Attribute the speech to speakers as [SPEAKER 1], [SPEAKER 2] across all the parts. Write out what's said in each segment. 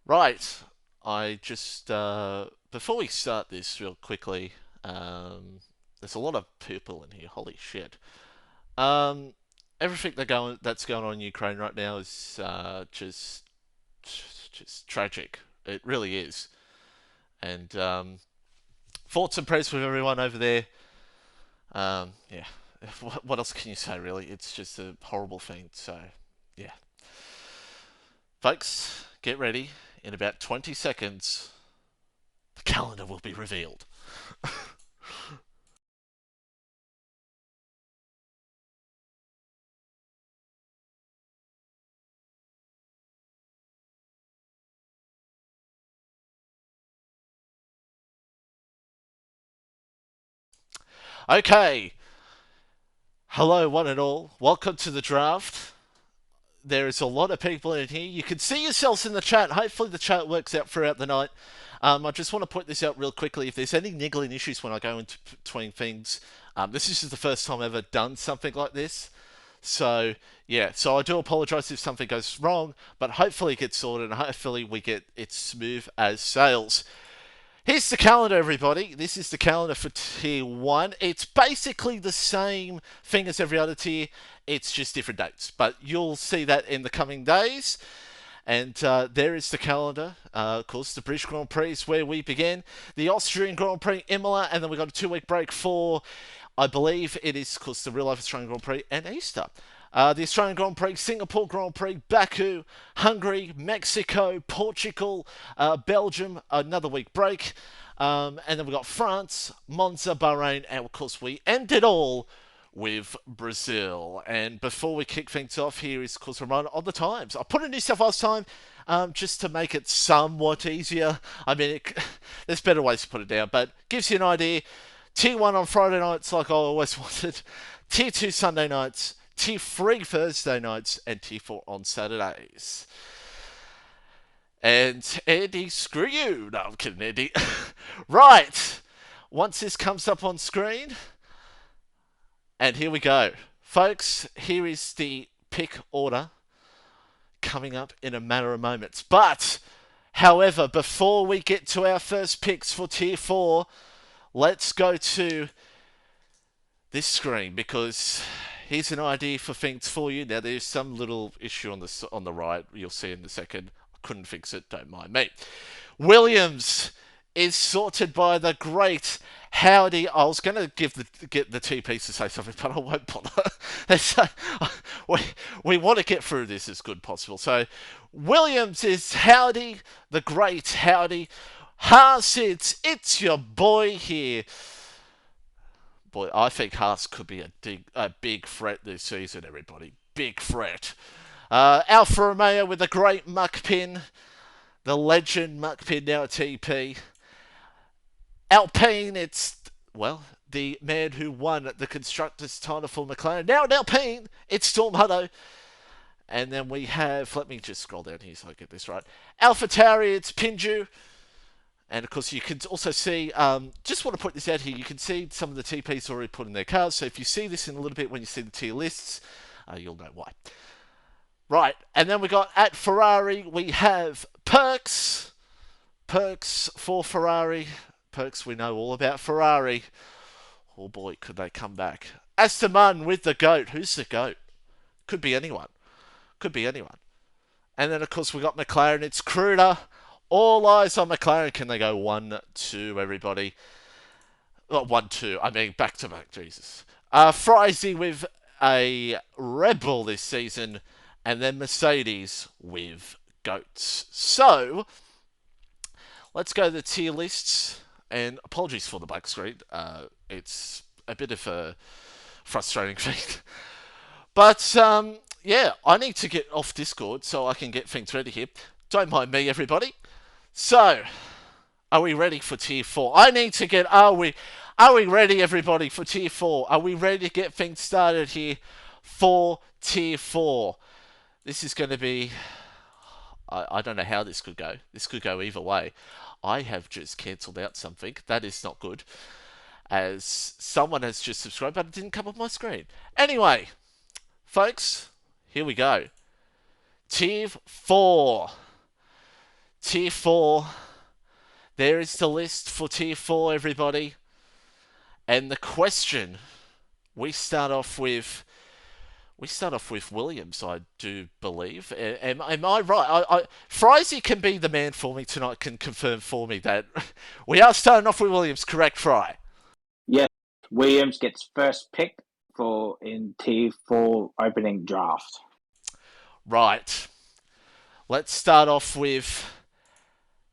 [SPEAKER 1] Right. I just before we start this real quickly, there's a lot of people in here. Holy shit. Um, Everything that's going on in Ukraine right now is just tragic. It really is. And thoughts and prayers with everyone over there. Yeah. What else can you say, really? It's just a horrible thing. So, yeah. Folks, get ready. In about 20 seconds, the calendar will be revealed. Okay. Hello, one and all. Welcome to the draft. There is a lot of people in here. You can see yourselves in the chat. Hopefully, the chat works out throughout the night. I just want to point this out real quickly. If there's any niggling issues when I go into between things, this is just the first time I've ever done something like this. So, yeah, so I do apologise if something goes wrong, but hopefully it gets sorted and hopefully we get it smooth as sails. Here's the calendar, everybody. This is the calendar for tier 1. It's basically the same thing as every other tier, it's just different dates. But you'll see that in the coming days. And there is the calendar. Of course, the British Grand Prix is where we begin. The Austrian Grand Prix, Imola, and then we've got a 2 week break for, I believe it is, of course, the real life Australian Grand Prix and Easter. The Australian Grand Prix, Singapore Grand Prix, Baku, Hungary, Mexico, Portugal, Belgium, another week break. And then we've got France, Monza, Bahrain, and of course we end it all with Brazil. And before we kick things off, here is, of course, a run on the times. I put in New South Wales time just to make it somewhat easier. I mean, there's better ways to put it down, but gives you an idea. Tier 1 on Friday nights, like I always wanted. Tier 2 Sunday nights. Tier 3 Thursday nights. And Tier 4 on Saturdays. And Andy, screw you. No, I'm kidding, Andy. Right. Once this comes up on screen, and here we go. Folks, here is the pick order coming up in a matter of moments. But, however, before we get to our first picks for Tier 4, let's go to this screen because here's an idea for things for you. Now, there's some little issue on the right. You'll see in a second. I couldn't fix it. Don't mind me. Williams is sorted by the great Howdy. I was going to get the TP to say something, but I won't bother. We want to get through this as good as possible. So Williams is Howdy, the great Howdy. Haas, it's your boy here. Boy, I think Haas could be a big threat this season, everybody. Big threat. Alfa Romeo with the great muck pin. The legend muck pin now at TP. Alpine, it's, well, the man who won the Constructors' title for McLaren. Now at Alpine, it's Storm Hutto. And then we have, let me just scroll down here so I get this right. AlphaTauri, it's Pinju. And of course, you can also see, just want to put this out here, you can see some of the TPs already put in their cars. So if you see this in a little bit when you see the tier lists, you'll know why. Right, and then we got at Ferrari, we have Perks. Perks for Ferrari. Perks, we know all about Ferrari. Oh boy, could they come back. Aston Martin with the GOAT. Who's the GOAT? Could be anyone. Could be anyone. And then, of course, we got McLaren. It's Cruder. All eyes on McLaren. Can they go 1-2, everybody? Not 1-2. I mean, back to back, Jesus. Frizy with a Red Bull this season. And then Mercedes with GOATs. So, let's go to the tier lists. And apologies for the black screen. It's a bit of a frustrating thing. But, yeah, I need to get off Discord so I can get things ready here. Don't mind me, everybody. So, are we ready for Tier 4? I need to get... Are we ready, everybody, for Tier 4? Are we ready to get things started here for Tier 4? This is going to be... I don't know how this could go. This could go either way. I have just cancelled out something. That is not good. As someone has just subscribed, but it didn't come up my screen. Anyway, folks, here we go. Tier 4. Tier 4. There is the list for Tier 4, everybody. And the question we start off with. We start off with Williams, I do believe. Am I right? Frizy can be the man for me tonight, can confirm for me that we are starting off with Williams, correct, Fry?
[SPEAKER 2] Yes, Williams gets first pick for in T4 opening draft.
[SPEAKER 1] Right. Let's start off with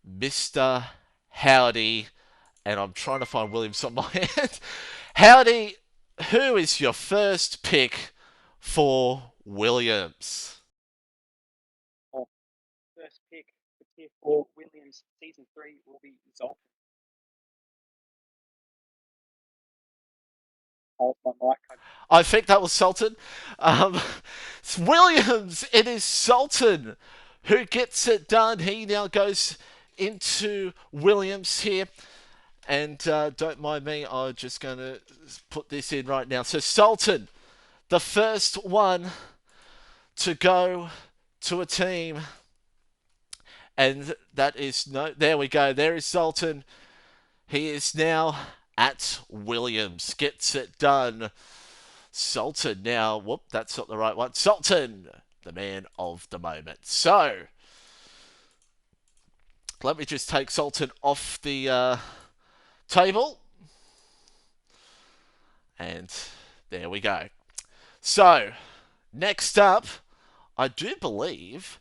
[SPEAKER 1] Mr. Howdy, and I'm trying to find Williams on my end. Howdy, who is your first pick for Williams?
[SPEAKER 3] First pick for Tier 4 Williams Season 3 will be Zoltan. Hold my mic.
[SPEAKER 1] I think that was Sultan. It's Williams, it is Sultan who gets it done. He now goes into Williams here. And don't mind me, I'm just going to put this in right now. So Sultan, the first one to go to a team. And that is, no, there we go. There is Sultan. He is now at Williams. Gets it done. Sultan now. Whoop, that's not the right one. Sultan, the man of the moment. So, let me just take Sultan off the table. And there we go. So, next up, I do believe,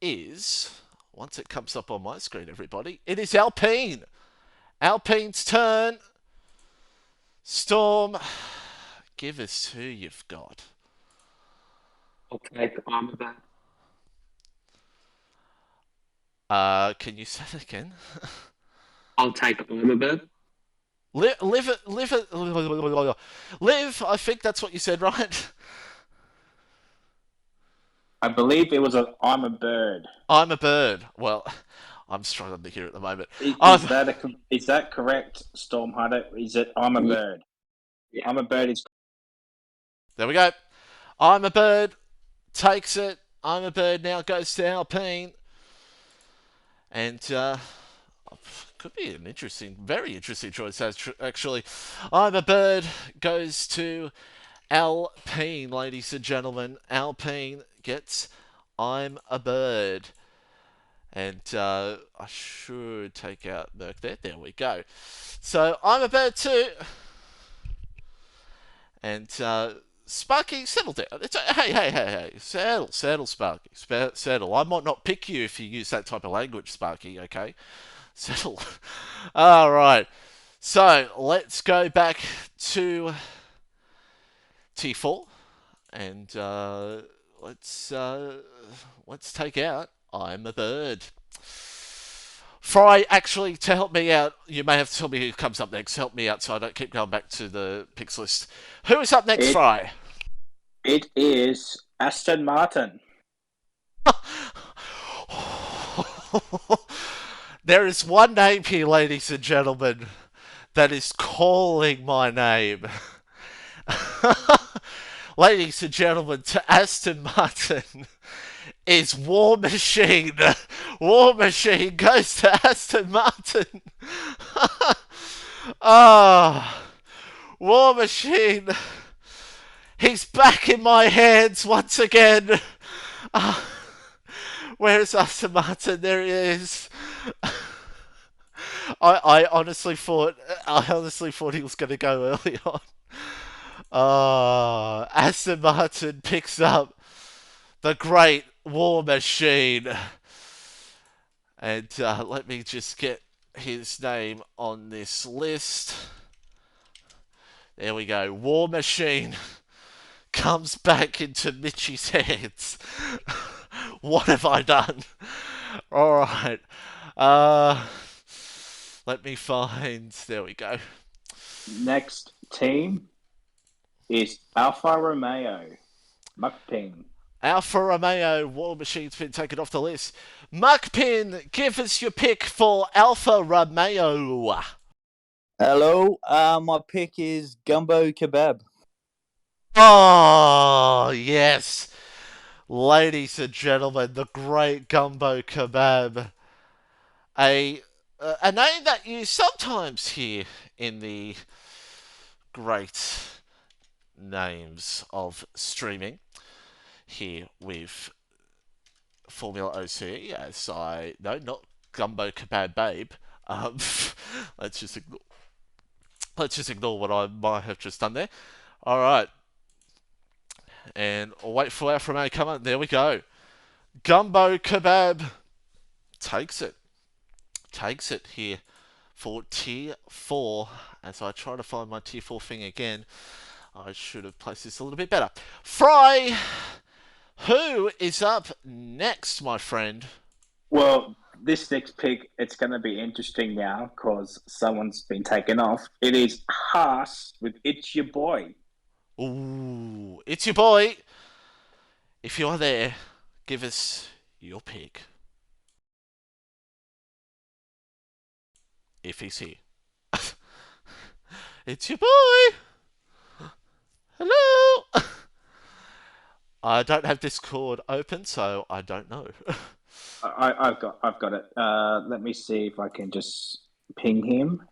[SPEAKER 1] is, once it comes up on my screen, everybody, it is Alpine. Alpine's turn. Storm, give us who you've got.
[SPEAKER 3] I'll take Armorbird.
[SPEAKER 1] Can you say that again?
[SPEAKER 3] I'll take Armorbird.
[SPEAKER 1] Live, I think that's what you said, right?
[SPEAKER 2] I believe it was I'm a bird.
[SPEAKER 1] I'm a bird. Well, I'm struggling to hear at the moment.
[SPEAKER 2] Is that correct, Stormhunter? Is it I'm a bird?
[SPEAKER 3] Yeah.
[SPEAKER 2] I'm a bird is.
[SPEAKER 1] There we go. I'm a bird. Takes it. I'm a bird now goes to Alpine. And could be an interesting, very interesting choice, actually. I'm a bird goes to Alpine, ladies and gentlemen. Alpine gets I'm a bird. And I should take out Merc there. There we go. So I'm a bird too. And Sparky, settle down. Hey. Settle, Sparky. Settle. I might not pick you if you use that type of language, Sparky, okay? Settle. All right. So let's go back to T4. And let's take out I'm a bird. Fry, actually, to help me out, you may have to tell me who comes up next. Help me out so I don't keep going back to the picks list. Who is up next, Fry?
[SPEAKER 2] It is Aston Martin.
[SPEAKER 1] There is one name here, ladies and gentlemen, that is calling my name. Ladies and gentlemen, to Aston Martin is War Machine. War Machine goes to Aston Martin. War Machine. He's back in my hands once again. Where's Aston Martin? There he is. I honestly thought he was going to go early on. Aston Martin picks up the great War Machine. And let me just get his name on this list. There we go. War Machine comes back into Mitchie's hands. What have I done? Alright. Let me find... There we go.
[SPEAKER 2] Next team is Alfa Romeo. Muckpin.
[SPEAKER 1] Alfa Romeo, War Machine's been taken off the list. Muckpin, give us your pick for Alfa Romeo.
[SPEAKER 4] Hello, my pick is Gumbo Kebab.
[SPEAKER 1] Oh, yes. Ladies and gentlemen, the great Gumbo Kebab a name that you sometimes hear in the great names of streaming here with FormulaOCE, as I no, not Gumbo Kebab Babe. Um, let's just ignore what I might have just done there. All right, and I'll wait for our from A come on. There we go. Gumbo Kebab takes it here for tier 4. As I try to find my tier 4 thing again, I should have placed this a little bit better. Fry, who is up next, my friend?
[SPEAKER 2] Well, this next pick, it's going to be interesting now because someone's been taken off. It is Haas with It's Your Boy.
[SPEAKER 1] Ooh, it's your boy. If you're there, give us your pick. If he's here. It's your boy. Hello. I don't have Discord open, so I don't know.
[SPEAKER 2] I've got it. Let me see if I can just ping him.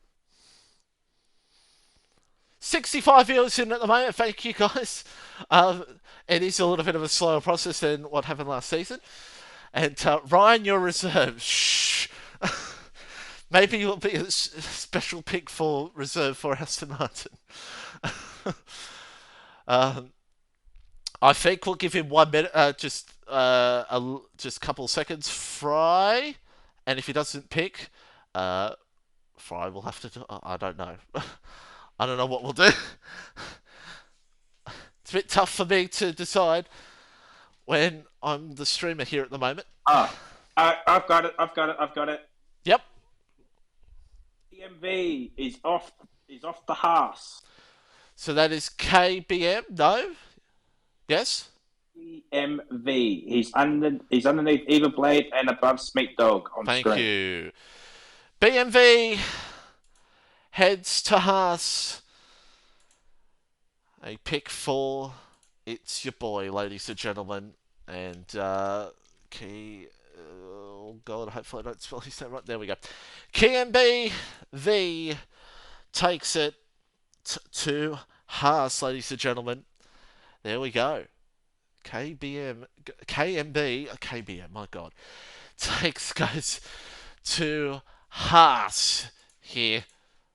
[SPEAKER 1] 65 viewers in at the moment. Thank you, guys. It is a little bit of a slower process than what happened last season. And Ryan, your reserve. Shh. Maybe you'll be a special pick for reserve for Aston Martin. I think we'll give him 1 minute, just a couple of seconds. Fry, and if he doesn't pick, Fry will have to. I don't know. I don't know what we'll do. It's a bit tough for me to decide when I'm the streamer here at the moment.
[SPEAKER 2] I've got it.
[SPEAKER 1] Yep.
[SPEAKER 2] EMV is off the Haas.
[SPEAKER 1] So that is KBM. No. Yes.
[SPEAKER 2] EMV. He's underneath Eva Blade and above Smeat Dog on
[SPEAKER 1] Thank
[SPEAKER 2] screen.
[SPEAKER 1] you. BMV heads to Haas. A pick for It's Your Boy, ladies and gentlemen. And oh god, hopefully I don't spell his name right. There we go. KMB takes it to Haas, ladies and gentlemen. There we go. KMB, my god, goes to Haas here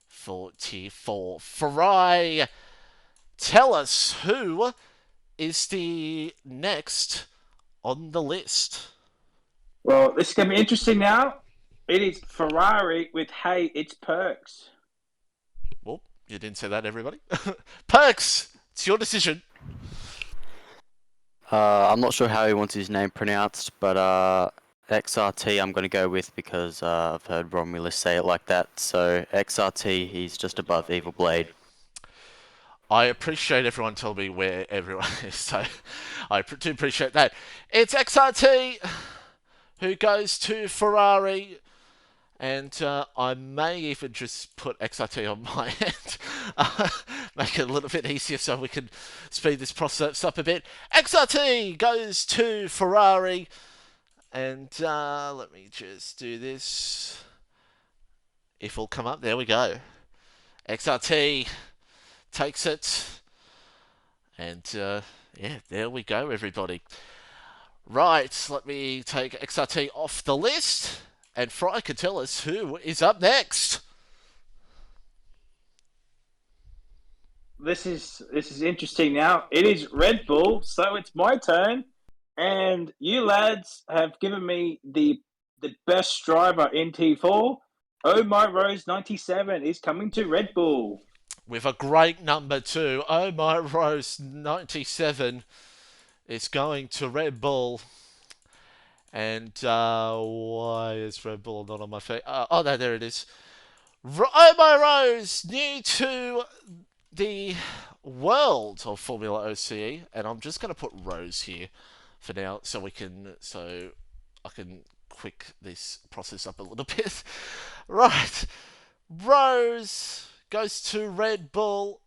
[SPEAKER 1] for tier 4. Ferrari, tell us who is the next on the list.
[SPEAKER 2] Well, this is going to be interesting now. It is Ferrari with Hey, It's Perks.
[SPEAKER 1] Well, you didn't say that, everybody. Perks, it's your decision.
[SPEAKER 5] I'm not sure how he wants his name pronounced, but XRT I'm going to go with because I've heard Romulus say it like that. So XRT, he's just above Evil Blade.
[SPEAKER 1] I appreciate everyone telling me where everyone is, so I do appreciate that. It's XRT who goes to Ferrari, and I may even just put XRT on my end. Make it a little bit easier so we can speed this process up a bit. XRT goes to Ferrari, and let me just do this. If it'll come up, there we go. XRT takes it, and yeah, there we go, everybody. Right, let me take XRT off the list, and Fry can tell us who is up next.
[SPEAKER 2] This is interesting now. It is Red Bull, so it's my turn, and you lads have given me the best driver in T4. Oh My Rose 97 is coming to Red Bull.
[SPEAKER 1] With a great number too. Oh My Rose 97 is going to Red Bull. And why is Red Bull not on my feet? Oh no, there it is. Oh My Rose, new to the world of FormulaOCE, and I'm just going to put Rose here for now, so I can quick this process up a little bit. Right, Rose goes to Red Bull,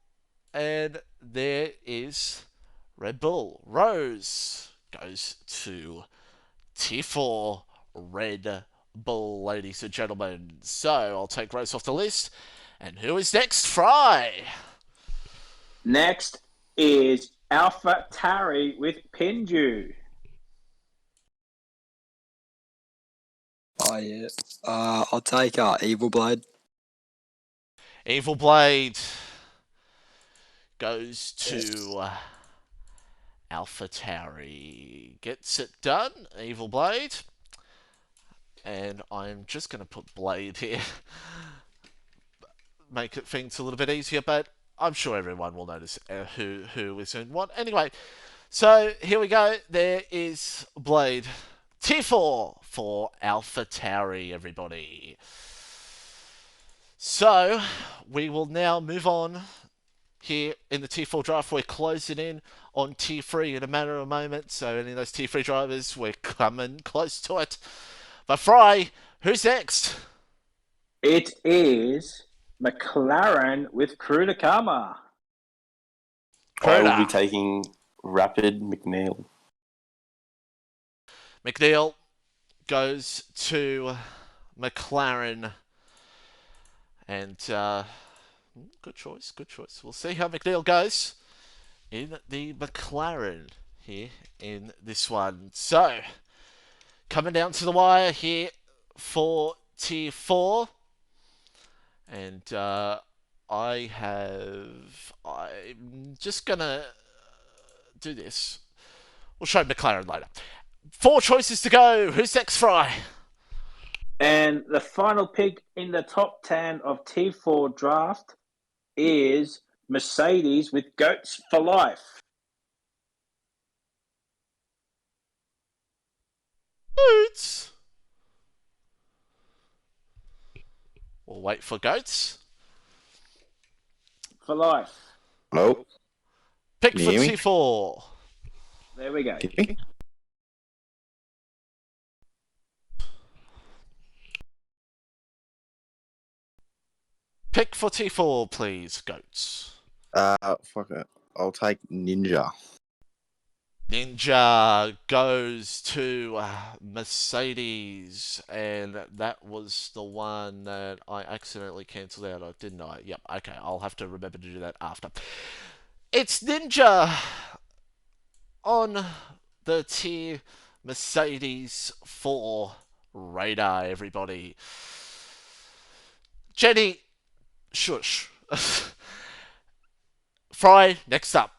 [SPEAKER 1] and there is Red Bull. Rose goes to Tier 4 Red Bull, ladies and gentlemen. So I'll take Rose off the list. And who is next? Fry.
[SPEAKER 2] Next is Alpha Tari with Pinju.
[SPEAKER 6] Oh yeah. I'll take Evil Blade.
[SPEAKER 1] Evil Blade goes to Alpha Tari. Gets it done. Evil Blade. And I'm just going to put Blade here. Make it things a little bit easier, but I'm sure everyone will notice who is in what. Anyway, so here we go. There is Blade. Tier 4 for Alpha Tauri, everybody. So, we will now move on here in the Tier 4 draft. We're closing in on Tier 3 in a matter of moments. So, any of those Tier 3 drivers, we're coming close to it. But Fry, who's next?
[SPEAKER 2] It is McLaren with Krudakama.
[SPEAKER 7] I will be taking Rapid McNeil.
[SPEAKER 1] McNeil goes to McLaren. And good choice, good choice. We'll see how McNeil goes in the McLaren here in this one. So, coming down to the wire here for Tier 4. And I'm just going to do this. We'll show McLaren later. 4 choices to go. Who's next, Fry?
[SPEAKER 2] And the final pick in the top 10 of Tier 4 draft is Mercedes with Goats for Life.
[SPEAKER 1] Goats. We'll wait for Goats.
[SPEAKER 2] For life.
[SPEAKER 7] Hello?
[SPEAKER 1] Pick
[SPEAKER 7] Can you
[SPEAKER 1] for
[SPEAKER 7] hear me?
[SPEAKER 1] Tier 4.
[SPEAKER 2] There we go.
[SPEAKER 1] Pick for Tier 4, please, Goats.
[SPEAKER 7] Fuck it. I'll take Ninja.
[SPEAKER 1] Ninja goes to Mercedes, and that was the one that I accidentally cancelled out of, didn't I? Yep, okay, I'll have to remember to do that after. It's Ninja on the Tier Mercedes 4 radar, everybody. Jenny, shush. Fry, next up.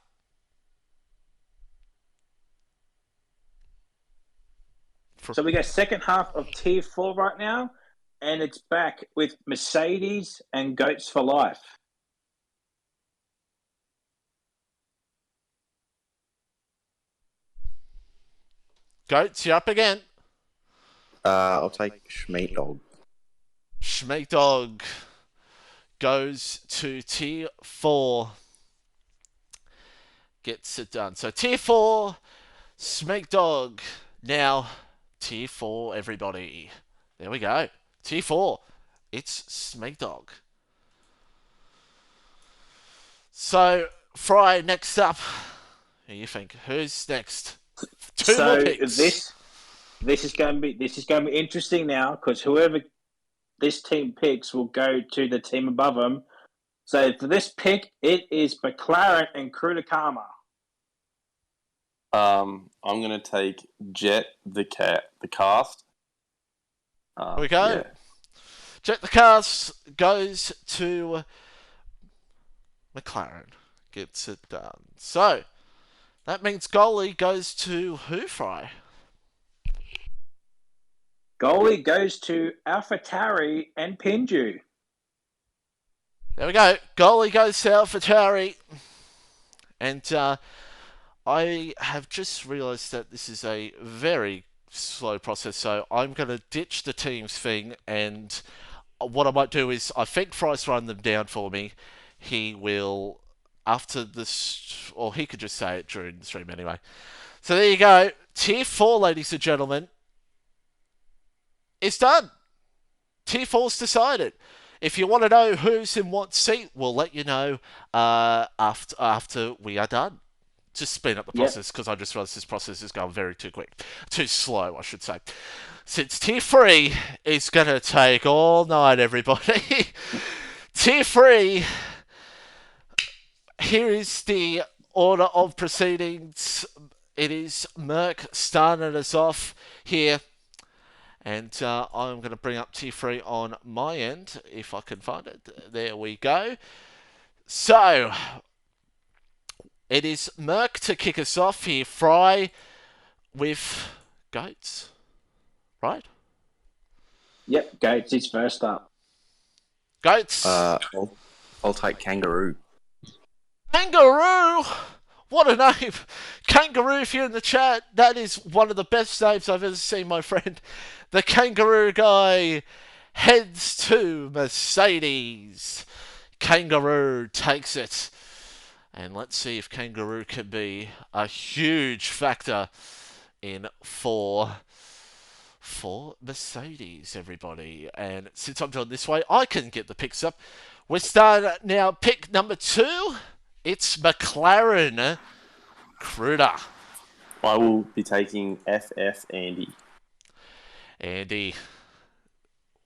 [SPEAKER 2] So we got second half of Tier 4 right now, and it's back with Mercedes and Goats for Life.
[SPEAKER 1] Goats, you're up again.
[SPEAKER 7] I'll take Schmeat Dog.
[SPEAKER 1] Schmeat Dog goes to Tier 4. Gets it done. So Tier 4, Schmeat Dog. Now, Tier 4, everybody. There we go. Tier 4. It's Schmeat Dog. So, Fry, next up. Who do you think? Who's next? Two more picks.
[SPEAKER 2] This is going to be interesting now, because whoever this team picks will go to the team above them. So for this pick, it is McLaren and Krudakama.
[SPEAKER 7] I'm gonna take Jet the cast.
[SPEAKER 1] Here we go.
[SPEAKER 7] Yeah.
[SPEAKER 1] Jet the Cast goes to McLaren. Gets it done. So, that means goalie goes to who, Fry?
[SPEAKER 2] Goalie goes to AlphaTauri and Pinju.
[SPEAKER 1] There we go. Goalie goes to AlphaTauri. And I have just realised that this is a very slow process, so I'm going to ditch the teams thing, and what I might do is, I think Fry's run them down for me. He will, after this, or he could just say it during the stream anyway. So there you go. Tier 4, ladies and gentlemen, it's done. Tier 4's decided. If you want to know who's in what seat, we'll let you know after we are done. Just speed up the
[SPEAKER 2] Yep.
[SPEAKER 1] process because I just realised this process is going too slow, I should say. Since tier 3 is going to take all night, everybody. Tier 3, here is the order of proceedings. It is Merc starting us off here. And I'm going to bring up tier 3 on my end, if I can find it. There we go. So, it is Merc to kick us off here. Fry with goats, right?
[SPEAKER 2] Yep, Gates is first up.
[SPEAKER 1] Goats.
[SPEAKER 7] I'll take kangaroo.
[SPEAKER 1] Kangaroo! What a name! Kangaroo, if you're in the chat, that is one of the best names I've ever seen, my friend. The Kangaroo guy heads to Mercedes. Kangaroo takes it. And let's see if Kangaroo can be a huge factor in for Mercedes, everybody. And since I'm doing this way, I can get the picks up. We're starting now. Pick number 2. It's McLaren Cruder.
[SPEAKER 7] I will be taking FF Andy.
[SPEAKER 1] Andy.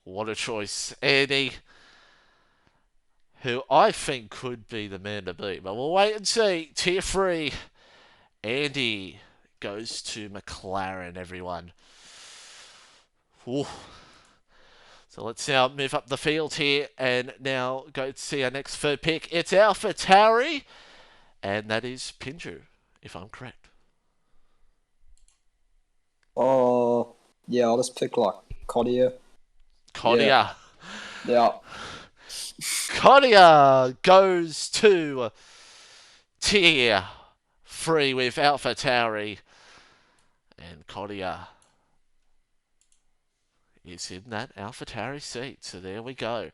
[SPEAKER 1] What a choice. Andy, who I think could be the man to beat. But we'll wait and see. Tier 3. Andy goes to McLaren, everyone. Ooh. So let's now move up the field here and now go to see our next third pick. It's AlphaTauri, and that is Pinju, if I'm correct.
[SPEAKER 6] Oh, yeah, I'll just pick like Kodia.
[SPEAKER 1] Kodia.
[SPEAKER 6] Yeah.
[SPEAKER 1] Kodia goes to tier 3 with AlphaTauri, and Kodia is in that AlphaTauri seat. So there we go.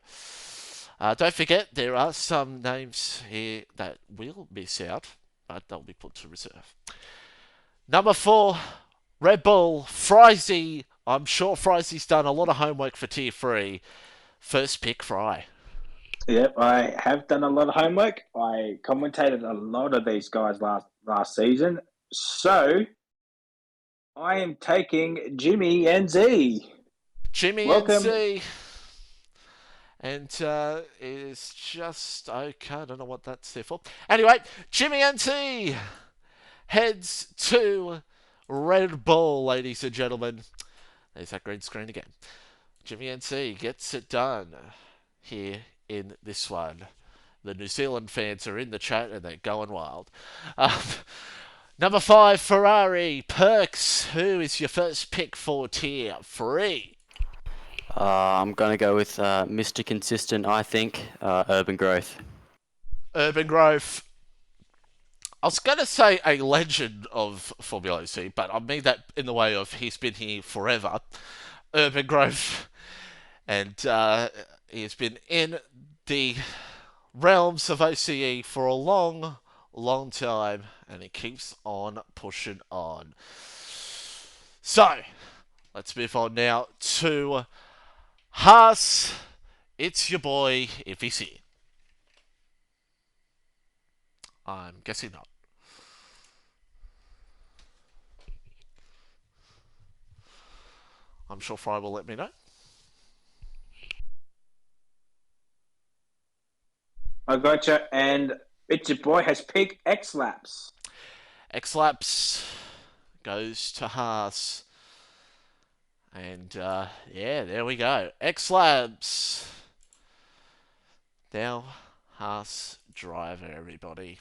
[SPEAKER 1] Don't forget, there are some names here that will miss out, but they'll be put to reserve. Number 4, Red Bull, Frizy. I'm sure Frizy's done a lot of homework for tier 3. First pick, Fry.
[SPEAKER 2] Yep, I have done a lot of homework. I commentated a lot of these guys last season. So I am taking Jimmy NZ.
[SPEAKER 1] Jimmy
[SPEAKER 2] Welcome.
[SPEAKER 1] NC. And it is just okay. I don't know what that's there for. Anyway, Jimmy NC heads to Red Bull, ladies and gentlemen. There's that green screen again. Jimmy NC gets it done here in this one. The New Zealand fans are in the chat and they're going wild. Number 5, Ferrari. Perks, who is your first pick for tier 3?
[SPEAKER 5] I'm going to go with Mr. Consistent, I think, Urban Growth.
[SPEAKER 1] Urban Growth. I was going to say a legend of FormulaOCE, but I mean that in the way of he's been here forever. Urban Growth. And he has been in the realms of OCE for a long, long time, and he keeps on pushing on. So, let's move on now to Haas. It's your boy, if he's here. I'm guessing not. I'm sure Fry will let me know.
[SPEAKER 2] I gotcha, and it's your boy has picked X-Laps.
[SPEAKER 1] X-Laps goes to Haas. And, yeah, there we go. X-Labs. Now, Haas driver, everybody.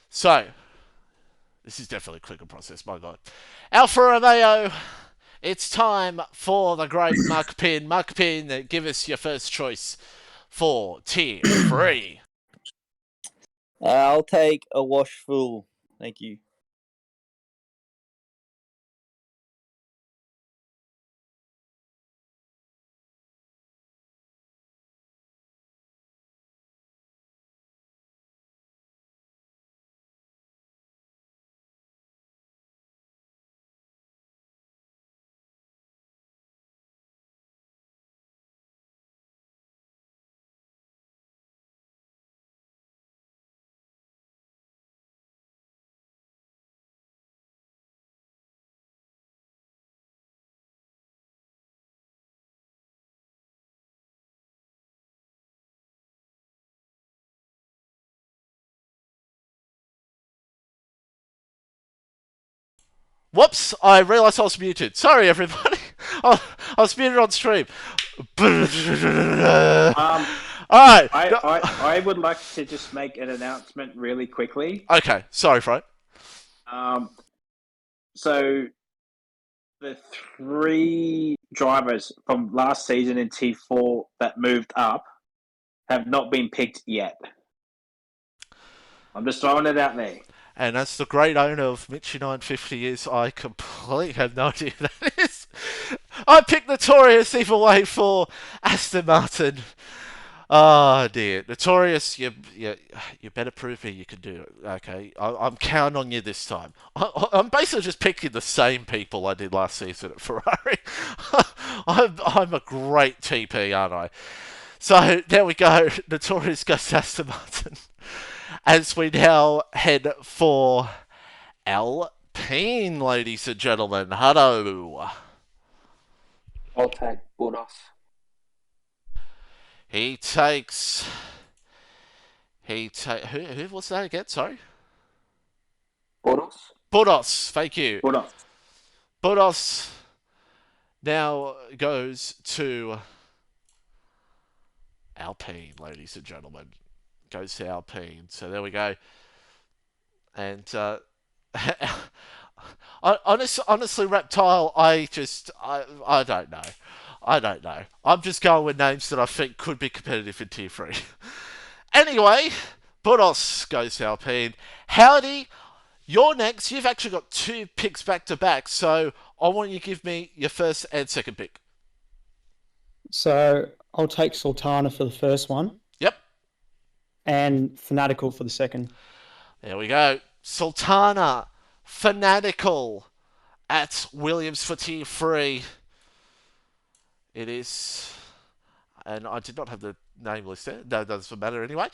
[SPEAKER 1] So, this is definitely a quicker process, my God. Alfa Romeo, it's time for the great Muckpin. Muckpin, give us your first choice for tier 3.
[SPEAKER 4] I'll take a wash full. Thank you.
[SPEAKER 1] Whoops! I realised I was muted. Sorry, everybody. I was muted on stream. Alright.
[SPEAKER 2] I would like to just make an announcement really quickly.
[SPEAKER 1] Okay, sorry, Fro.
[SPEAKER 2] So the 3 drivers from last season in T4 that moved up have not been picked yet. I'm just throwing it out there.
[SPEAKER 1] And as the great owner of Mitchie 950 is, I completely have no idea who that is. I picked Notorious either way for Aston Martin. Oh dear, Notorious, you better prove me you can do it. Okay, I'm counting on you this time. I'm basically just picking the same people I did last season at Ferrari. I'm a great TP, aren't I? So there we go. Notorious goes to Aston Martin. As we now head for Alpine, ladies and gentlemen. Hello.
[SPEAKER 6] I'll take Bottas.
[SPEAKER 1] He takes. Who was that again? Sorry.
[SPEAKER 6] Bottas.
[SPEAKER 1] Bottas. Thank you.
[SPEAKER 2] Bottas.
[SPEAKER 1] Bottas now goes to Alpine, ladies and gentlemen. Goes to Alpine. So there we go. And honestly, Reptile, I don't know. I don't know. I'm just going with names that I think could be competitive in Tier 3. Anyway, Bottas goes to Alpine. Howdy, you're next. You've actually got 2 picks back to back, so I want you to give me your first and second pick.
[SPEAKER 3] So I'll take Sultana for the first one.
[SPEAKER 1] Yep.
[SPEAKER 3] And Fanatical for the second.
[SPEAKER 1] There we go. Sultana, Fanatical at Williams for Tier 3. It is, and I did not have the name list there. No, it doesn't matter anyway.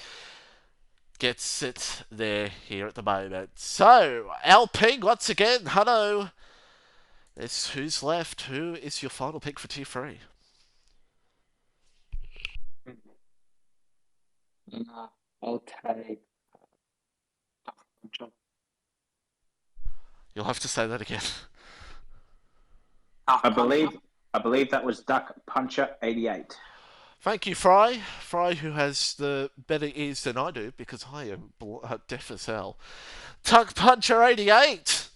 [SPEAKER 1] Gets it there here at the moment. So, Alpine, once again, hello. It's who's left. Who is your final pick for Tier 3?
[SPEAKER 6] I'll take.
[SPEAKER 1] You'll have to say that again.
[SPEAKER 2] I believe that was Duck Puncher 88.
[SPEAKER 1] Thank you, Fry. Fry, who has the better ears than I do, because I am deaf as hell. Duck Puncher 88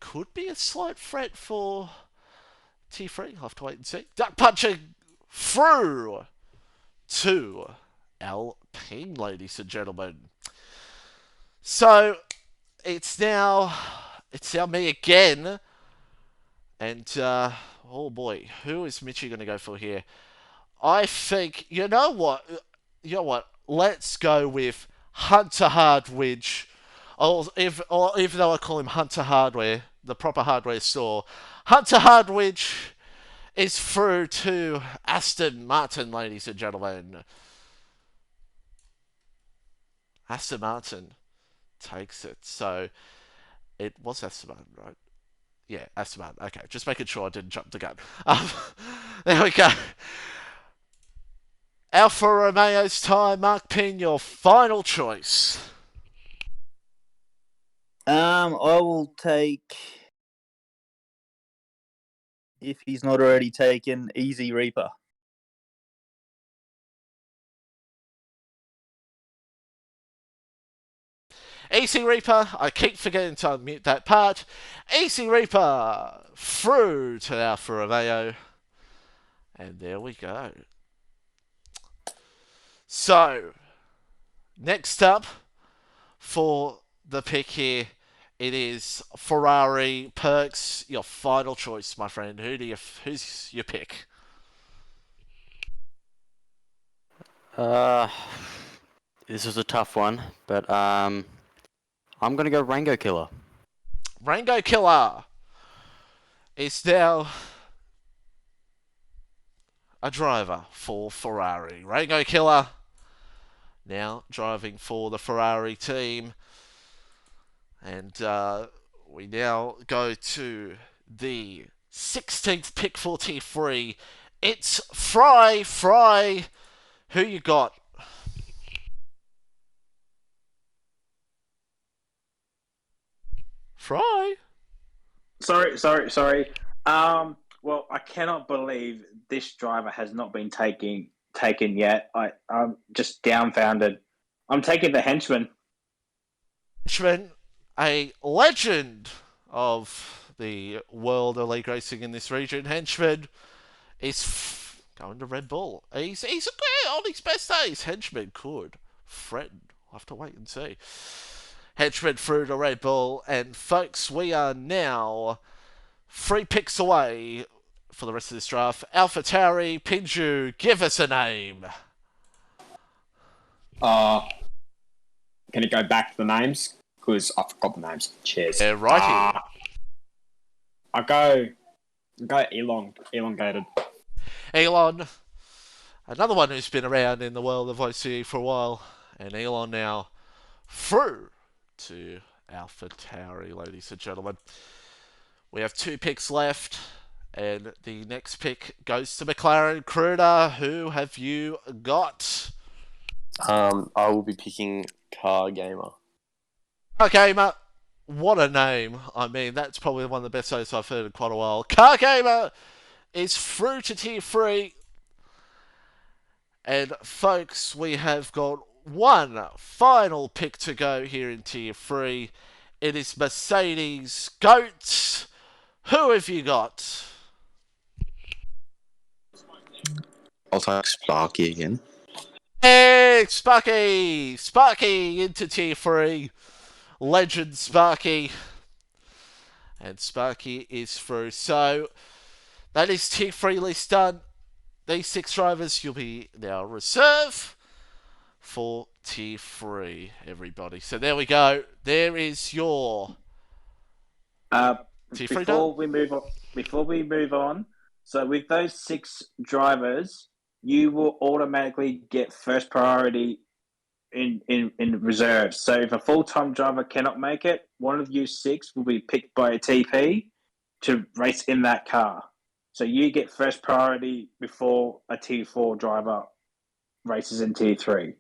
[SPEAKER 1] could be a slight threat for T3. I'll have to wait and see. Duck Puncher through to Alpine, ladies and gentlemen. So it's now me again. And, oh boy, who is Mitchie going to go for here? I think, you know what? Let's go with Hunter Hardwidge. Even though I call him Hunter Hardware, the proper hardware store. Hunter Hardwidge is through to Aston Martin, ladies and gentlemen. Aston Martin takes it. So, it was Aston Martin, right? Yeah, Aston Martin. Okay, just making sure I didn't jump the gun. There we go. Alfa Romeo's time. Mark Pin, your final choice.
[SPEAKER 4] I will take, if he's not already taken, Easy Reaper.
[SPEAKER 1] Easy Reaper, I keep forgetting to unmute that part. Easy Reaper through to Alfa Romeo. And there we go. So, next up for the pick here, it is Ferrari Perks. Your final choice, my friend. Who's your pick?
[SPEAKER 5] This was a tough one, but I'm gonna go Rango Killer.
[SPEAKER 1] Rango Killer is now a driver for Ferrari. Rango Killer now driving for the Ferrari team. And we now go to the 16th pick for T3. It's Fry. Fry, who you got? Fry?
[SPEAKER 2] Sorry. Well, I cannot believe this driver has not been taken yet. I'm just dumbfounded. I'm taking the henchman.
[SPEAKER 1] Henchman, a legend of the world of league racing in this region. Henchman is going to Red Bull. He's on his best days. Henchman could threaten. We'll have to wait and see. Henchman through to Red Bull, and folks, we are now 3 picks away for the rest of this draft. AlphaTauri, Pinju, give us a name.
[SPEAKER 3] Can it go back to the names? Because I forgot the names. Cheers.
[SPEAKER 1] Yeah, righty.
[SPEAKER 3] I'll go elongated.
[SPEAKER 1] Elon, another one who's been around in the world of OCE for a while, and Elon now through to AlphaTauri, ladies and gentlemen. We have 2 picks left, and the next pick goes to McLaren. Kruder, who have you got?
[SPEAKER 7] I will be picking Car Gamer.
[SPEAKER 1] Car Gamer, what a name. I mean, that's probably one of the best names I've heard in quite a while. Car Gamer is through to tier 3. And folks, we have got one final pick to go here in tier 3. It is Mercedes Goats. Who have you got?
[SPEAKER 7] I'll take Sparky again.
[SPEAKER 1] Hey, Sparky! Sparky into tier 3. Legend Sparky. And Sparky is through. So, that is tier 3 list done. These 6 drivers you'll be now reserve for tier 3, everybody. So there we go. There is your tier 3 done.
[SPEAKER 2] Before we move on, so with those 6 drivers, you will automatically get first priority in reserves. So if a full-time driver cannot make it, one of you 6 will be picked by a TP to race in that car. So you get first priority before a tier 4 driver races in tier 3.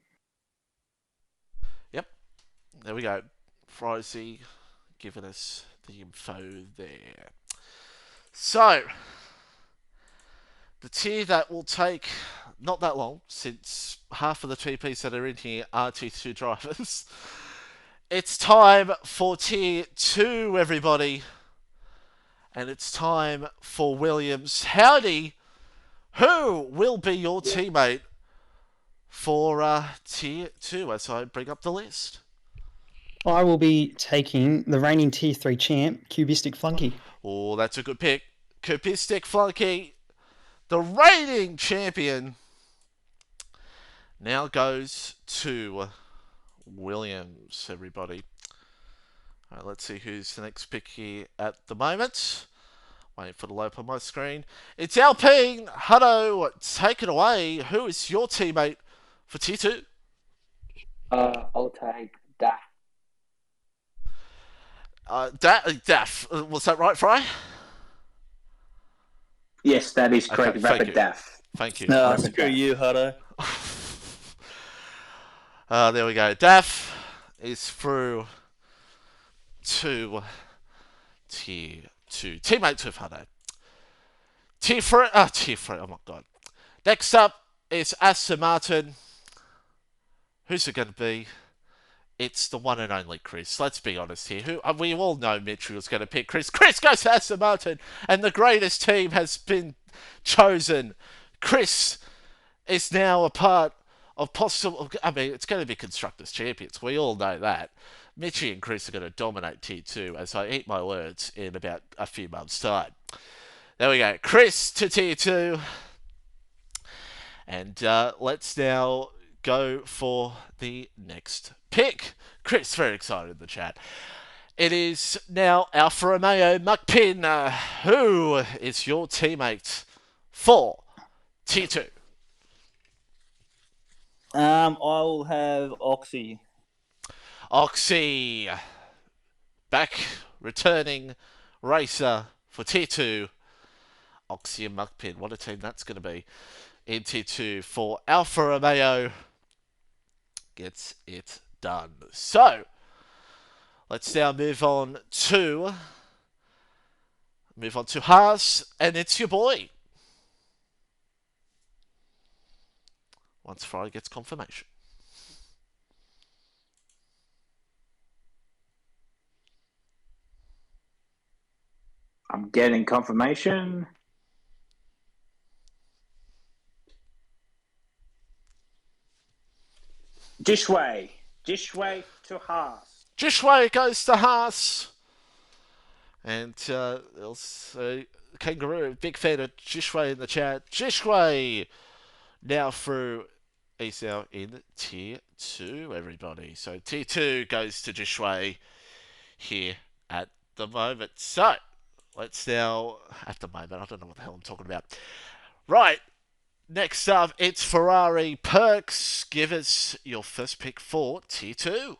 [SPEAKER 1] Yep. There we go. Frizy giving us the info there. So, the tier that will take not that long, since half of the TPs that are in here are tier 2 drivers. It's time for tier 2, everybody. And it's time for Williams. Howdy, who will be your teammate for tier 2 as I bring up the list?
[SPEAKER 8] I will be taking the reigning tier 3 champ, Cubistic Flunky.
[SPEAKER 1] Oh, that's a good pick. Cubistic Flunky, the reigning champion, now goes to Williams, everybody. All right, let's see who's the next pick here at the moment. Waiting for the load on my screen. It's Alpine. Hutto, take it away. Who is your teammate for tier 2?
[SPEAKER 6] I'll take Daff.
[SPEAKER 1] Daff. Was that right, Fry?
[SPEAKER 2] Yes, that is correct.
[SPEAKER 1] Okay, thank
[SPEAKER 2] Rapid
[SPEAKER 1] you.
[SPEAKER 2] Daff.
[SPEAKER 1] Thank you.
[SPEAKER 4] No, screw you, Hutto.
[SPEAKER 1] There we go. Daff is through to tier 2. Teammates with Hutto. Tier 3. Tier 3. Oh my god. Next up is Aston Martin. Who's it going to be? It's the one and only Chris. Let's be honest here. We all know Mitchell was going to pick Chris. Chris goes to Aston Martin, and the greatest team has been chosen. Chris is now a part of possible. I mean, it's going to be Constructors Champions. We all know that. Mitchie and Chris are going to dominate tier 2, as I eat my words, in about a few months' time. There we go. Chris to tier 2. And let's now go for the next pick. Chris, very excited in the chat. It is now Alfa Romeo Muckpin. Who is your teammate for tier 2?
[SPEAKER 4] I will have Oxy.
[SPEAKER 1] Oxy, back returning racer for tier 2. Oxy and Muckpin. What a team that's going to be in tier 2 for Alfa Romeo. Gets it done. So, let's now move on to Move on to Haas, and it's your boy. Once Ferrari gets confirmation.
[SPEAKER 2] I'm getting confirmation. Dishway to Haas.
[SPEAKER 1] Dishway goes to Haas. And also Kangaroo, big fan of Dishway in the chat. Dishway now through. He's now in Tier 2, everybody. So Tier 2 goes to Dishway here at the moment. So, let's now... At the moment, I don't know what the hell I'm talking about. Right, next up, it's Ferrari Perks. Give us your first pick for Tier 2.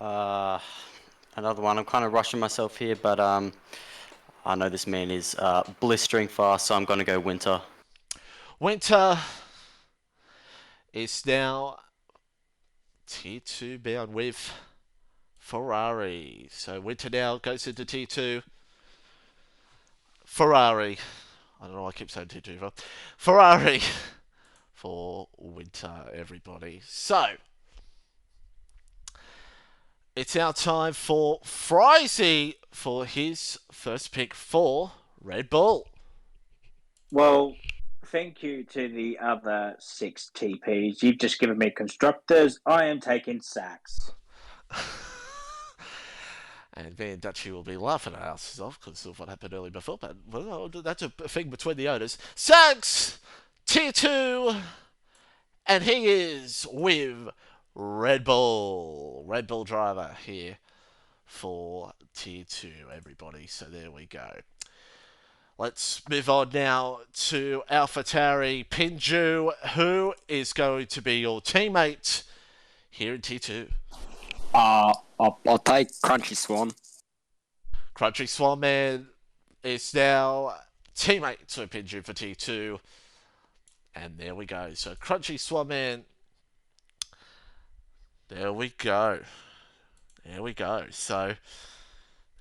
[SPEAKER 5] Another one. I'm kind of rushing myself here, but I know this man is blistering fast, so I'm going to go Winter.
[SPEAKER 1] Winter is now Tier 2 bound with Ferrari. So Winter now goes into Tier 2. Ferrari. I don't know why I keep saying Tier 2. But Ferrari for Winter, everybody. So, it's now time for Frizy for his first pick for Red Bull.
[SPEAKER 2] Well, thank you to the other 6 TPs. You've just given me constructors. I am taking sacks.
[SPEAKER 1] And me and Dutchy will be laughing our asses off because of what happened earlier before, but well, that's a thing between the owners. Sags, Tier 2, and he is with Red Bull. Red Bull driver here for Tier 2, everybody. So there we go. Let's move on now to AlphaTauri Pinju, who is going to be your teammate here in Tier 2.
[SPEAKER 6] I'll take Crunchy Swan.
[SPEAKER 1] Crunchy Swan Man is now teammate to Pinju for Tier 2. And there we go. So Crunchy Swan Man. There we go. There we go. So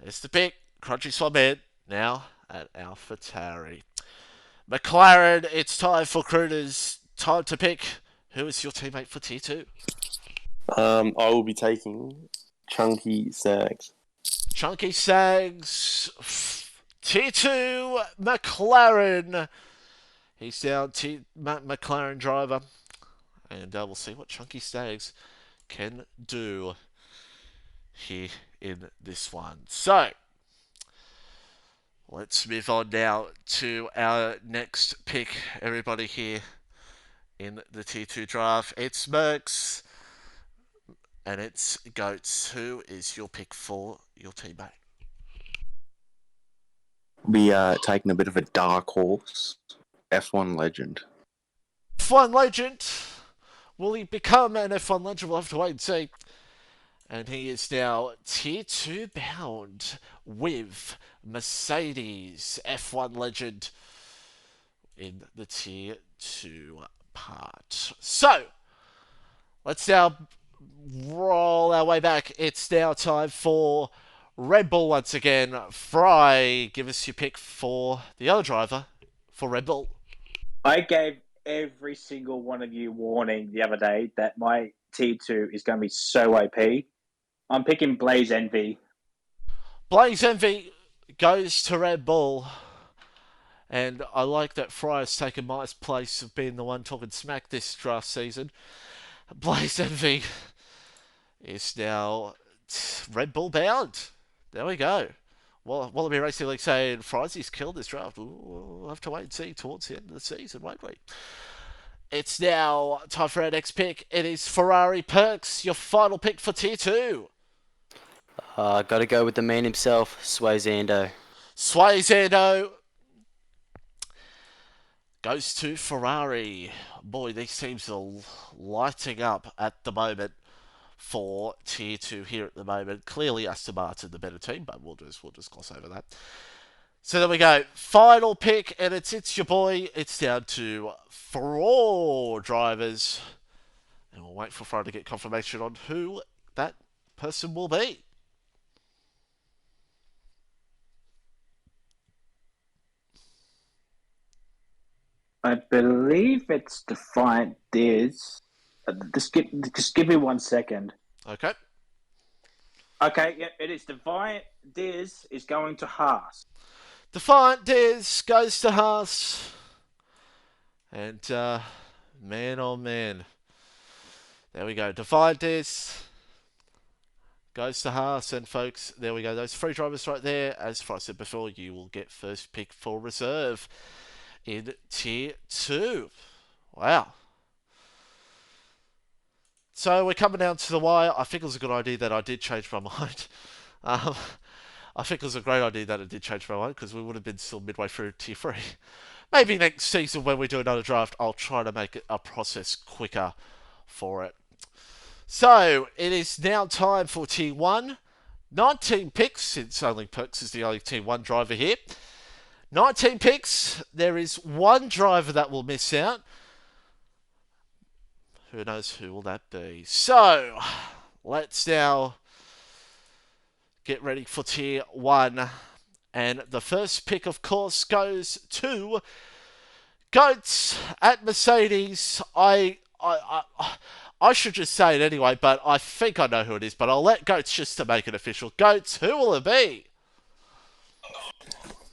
[SPEAKER 1] there's the pick. Crunchy Swan Man now at AlphaTauri. McLaren, it's time for Crooners. Time to pick who is your teammate for Tier 2.
[SPEAKER 7] I will be taking Chunky Sags.
[SPEAKER 1] Chunky Sags, Tier 2, McLaren. He's down McLaren driver. And we'll see what Chunky Sags can do here in this one. So, let's move on now to our next pick. Everybody here in the Tier 2 draft. It's Mercs. And it's Goats. Who is your pick for your teammate?
[SPEAKER 7] We are taking a bit of a dark horse. F1 legend.
[SPEAKER 1] F1 legend. Will he become an F1 legend? We'll have to wait and see. And he is now Tier 2 bound with Mercedes F1 legend in the Tier 2 part. So, let's now roll our way back. It's now time for Red Bull once again. Fry, give us your pick for the other driver for Red Bull.
[SPEAKER 2] I gave every single one of you warning the other day that my Tier 2 is going to be so OP. I'm picking Blaze Envy.
[SPEAKER 1] Blaze Envy goes to Red Bull. And I like that Fry's taken my place of being the one talking smack this draft season. Blaze Envy is now Red Bull bound. There we go. Well, Wallaby Racing League saying Fry's killed this draft. We'll have to wait and see towards the end of the season, won't we? It's now time for our next pick. It is Ferrari Perks, your final pick for Tier 2.
[SPEAKER 5] Got to go with the man himself, Swayzando.
[SPEAKER 1] Swayzando goes to Ferrari. Boy, these teams are lighting up at the moment for Tier 2 here at the moment. Clearly Aston Martin the better team, but we'll just gloss over that. So there we go. Final pick, and it's your boy. It's down to 4 drivers. And we'll wait for Ferrari to get confirmation on who that person will be.
[SPEAKER 2] I believe it's Defiant Diz. Just give me 1 second.
[SPEAKER 1] Okay.
[SPEAKER 2] Okay, yeah, it is Defiant Diz is going to Haas.
[SPEAKER 1] Defiant Diz goes to Haas. And, man oh man. There we go. Defiant Diz goes to Haas. And, folks, there we go. Those 3 drivers right there. As I said before, you will get first pick for reserve in Tier 2. Wow. So we're coming down to the wire. I think it was a good idea that I did change my mind. I think it was a great idea that I did change my mind because we would have been still midway through Tier 3. Maybe next season when we do another draft, I'll try to make it a process quicker for it. So it is now time for Tier 1. 19 picks, since only Perks is the only Tier 1 driver here. 19 picks. There is 1 driver that will miss out. Who knows who will that be? So, let's now get ready for Tier 1. And the first pick, of course, goes to Goats at Mercedes. I should just say it anyway, but I think I know who it is. But I'll let Goats just to make it official. Goats, who will it be?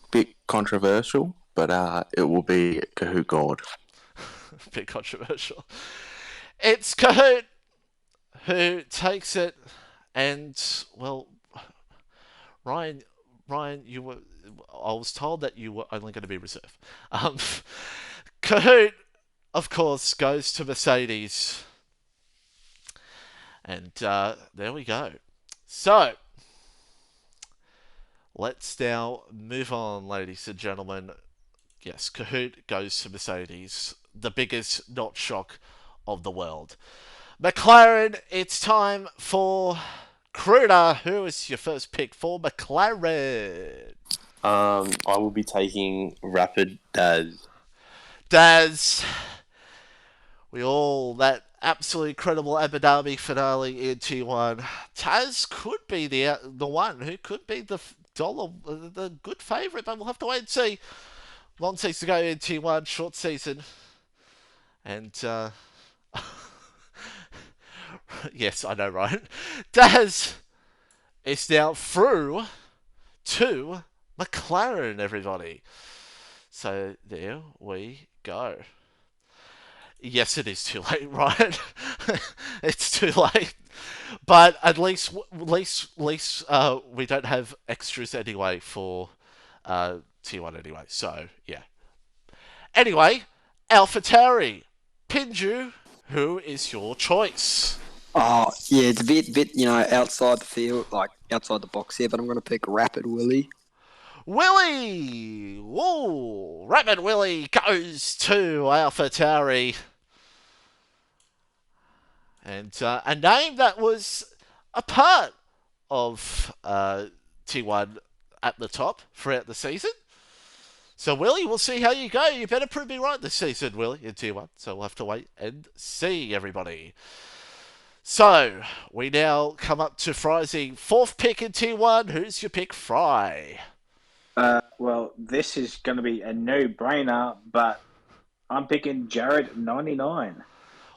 [SPEAKER 7] Bit controversial, but it will be Kahoot God.
[SPEAKER 1] Bit controversial. It's Kahoot who takes it, and well, Ryan, you were. I was told that you were only going to be reserve. Kahoot, of course, goes to Mercedes, and there we go. So let's now move on, ladies and gentlemen. Yes, Kahoot goes to Mercedes, the biggest not shock of the world. McLaren, it's time for Kruder. Who is your first pick for McLaren?
[SPEAKER 9] I will be taking Rapid Daz.
[SPEAKER 1] Daz. That absolutely incredible Abu Dhabi finale in T1. Taz could be the one who could be the good favourite, but we'll have to wait and see. Long season to go in T1, short season. And, yes, I know, right? Daz is now through to McLaren, everybody. So there we go. Yes, it is too late, right? It's too late. But at least we don't have extras anyway for T1 anyway. So, yeah. Anyway, AlphaTauri. Pinju, who is your choice?
[SPEAKER 6] Oh, yeah, it's a bit, outside the field, like outside the box here, but I'm going to pick Rapid Willie.
[SPEAKER 1] Willie! Whoa! Rapid Willie goes to AlphaTauri. And a name that was a part of T1 at the top throughout the season. So, Willie, we'll see how you go. You better prove me right this season, Willie, in T1. So, we'll have to wait and see, everybody. So, we now come up to Fry's fourth pick in T1. Who's your pick, Fry?
[SPEAKER 2] Well, this is going to be a no-brainer, but I'm picking Jared 99.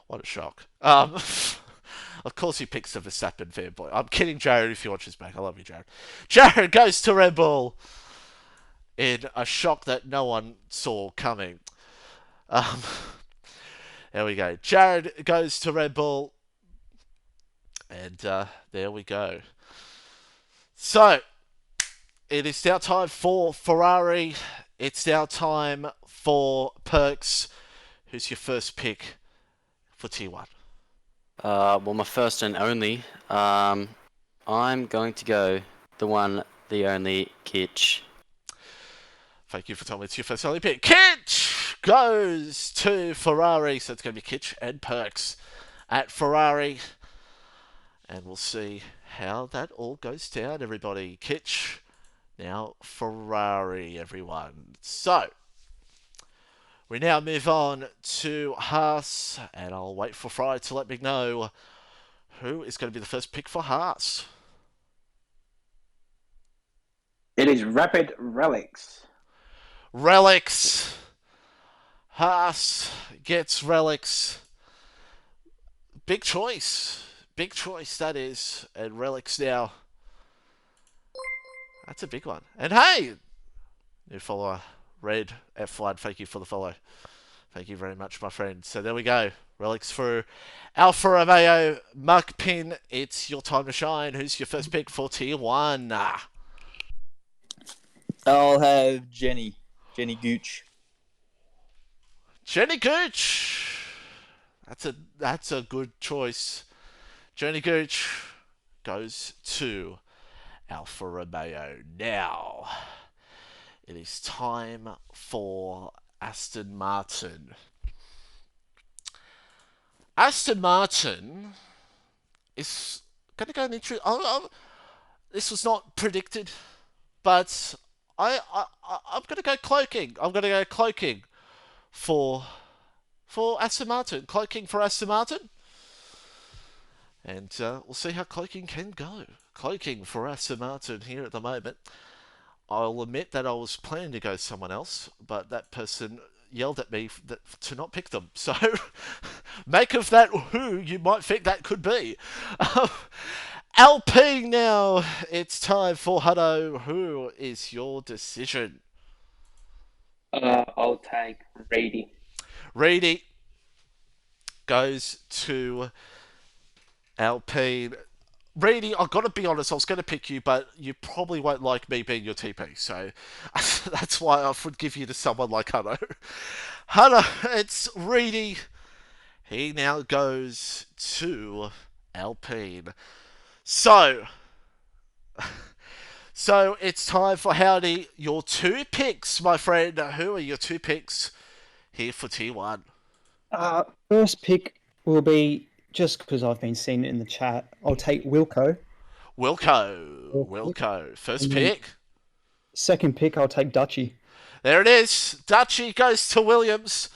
[SPEAKER 1] What a shock. Of course he picks the Verstappen fanboy. I'm kidding, Jared, if you watch this back. I love you, Jared. Jared goes to Red Bull in a shock that no one saw coming. There we go. Jared goes to Red Bull. And there we go. So, it is now time for Ferrari. It's now time for Perks. Who's your first pick for T1?
[SPEAKER 5] Well, my first and only. I'm going to go the one, the only, Kitch.
[SPEAKER 1] Thank you for telling me it's your first and only pick. Kitch goes to Ferrari. So it's going to be Kitch and Perks at Ferrari. And we'll see how that all goes down, everybody. Kitch, now Ferrari, everyone. So, we now move on to Haas, and I'll wait for Fry to let me know who is going to be the first pick for Haas.
[SPEAKER 2] It is Rapid Relics.
[SPEAKER 1] Relics. Haas gets relics. Big choice. Big choice, that is. And relics now. That's a big one. And hey! New follower, Red F1. Thank you for the follow. Thank you very much, my friend. So there we go. Relics through. Alfa Romeo, Mark Pin. It's your time to shine. Who's your first pick for Tier 1?
[SPEAKER 4] I'll have Jenny Gooch.
[SPEAKER 1] Jenny Gooch. That's a good choice. Jenny Gooch goes to Alfa Romeo. Now, it is time for Aston Martin. Aston Martin is going to go an interesting... this was not predicted, but I'm going to go cloaking. I'm going to go cloaking for Aston Martin. Cloaking for Aston Martin. And we'll see how cloaking can go. Cloaking for Aston Martin here at the moment. I'll admit that I was planning to go someone else, but that person yelled at me to not pick them. So make of that who you might think that could be. Alpine now. It's time for Hutto. Who is your decision?
[SPEAKER 10] I'll take Reedy.
[SPEAKER 1] Reedy goes to Alpine. Reedy, I've got to be honest, I was going to pick you, but you probably won't like me being your TP, so that's why I would give you to someone like Hutto. Hutto, it's Reedy. He now goes to Alpine. So it's time for Howdy. Your two picks, my friend. Who are your two picks here for Tier 1?
[SPEAKER 8] First pick will be, just because I've been seeing it in the chat, I'll take Wilco.
[SPEAKER 1] Wilco. First pick.
[SPEAKER 8] Second pick, I'll take Dutchy.
[SPEAKER 1] There it is. Dutchy goes to Williams.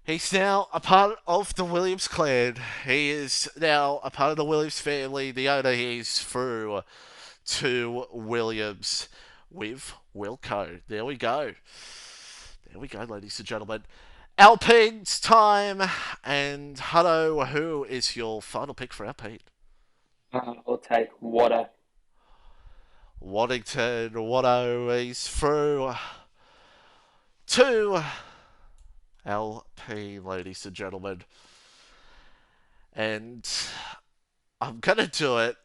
[SPEAKER 1] He's now a part of the Williams clan. He is now a part of the Williams family. The owner is through to Williams with Wilco. There we go. There we go, ladies and gentlemen. Alpine's time. And Hutto, who is your final pick for Alpine?
[SPEAKER 10] I'll take Watto.
[SPEAKER 1] Waddington, Watto is through to Alpine, ladies and gentlemen. And I'm going to do it.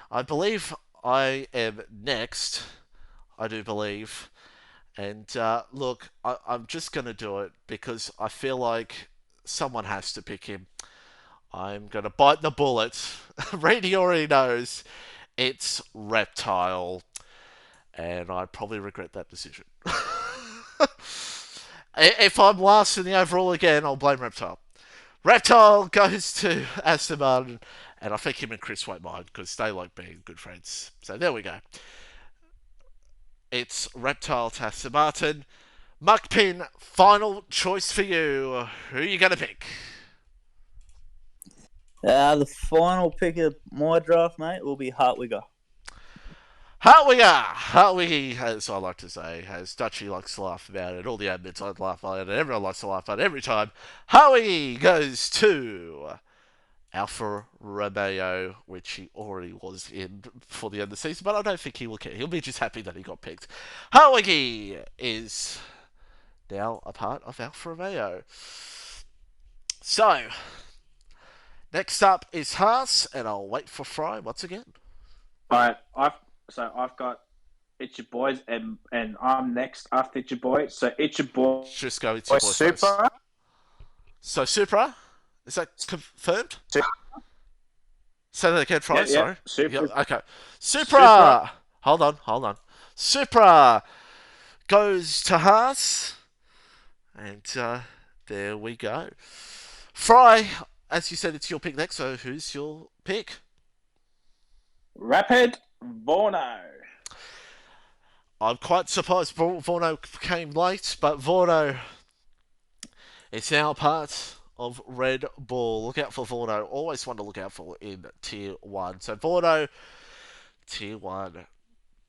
[SPEAKER 1] I believe I am next. I do believe. And look, I'm just going to do it because I feel like someone has to pick him. I'm going to bite the bullet. Reedy already knows it's Reptile. And I probably regret that decision. If I'm last in the overall again, I'll blame Reptile. Reptile goes to Aston Martin. And I think him and Chris won't mind because they like being good friends. So there we go. It's Reptile to Aston Martin. Muckpin, final choice for you. Who are you going to pick?
[SPEAKER 4] The final pick of my draft, mate, will be Hartwigger.
[SPEAKER 1] Hartwigger, as I like to say, as Dutchy likes to laugh about it, all the admins I laugh at it, everyone likes to laugh at it every time. Hartwigger goes to Alfa Romeo, which he already was in before the end of the season, but I don't think he will care. He'll be just happy that he got picked. Hartwigger is now a part of Alfa Romeo. So, next up is Haas, and I'll wait for Fry once again.
[SPEAKER 2] All right, I've got It's Your Boys, and I'm next after It's Your Boy. So It's Your Boy.
[SPEAKER 1] Just go It's Your Boy first.
[SPEAKER 6] Supra.
[SPEAKER 1] So Supra, is that confirmed? Say that again, Fry. Sorry.
[SPEAKER 2] Supra.
[SPEAKER 1] Yeah, okay. Supra. Hold on. Supra goes to Haas, and there we go. Fry, as you said, it's your pick next. So who's your pick?
[SPEAKER 2] Rapid Vorno.
[SPEAKER 1] I'm quite surprised Vorno came late, but Vorno is now part of Red Bull. Look out for Vorno. Always one to look out for in Tier 1. So Vorno, Tier 1.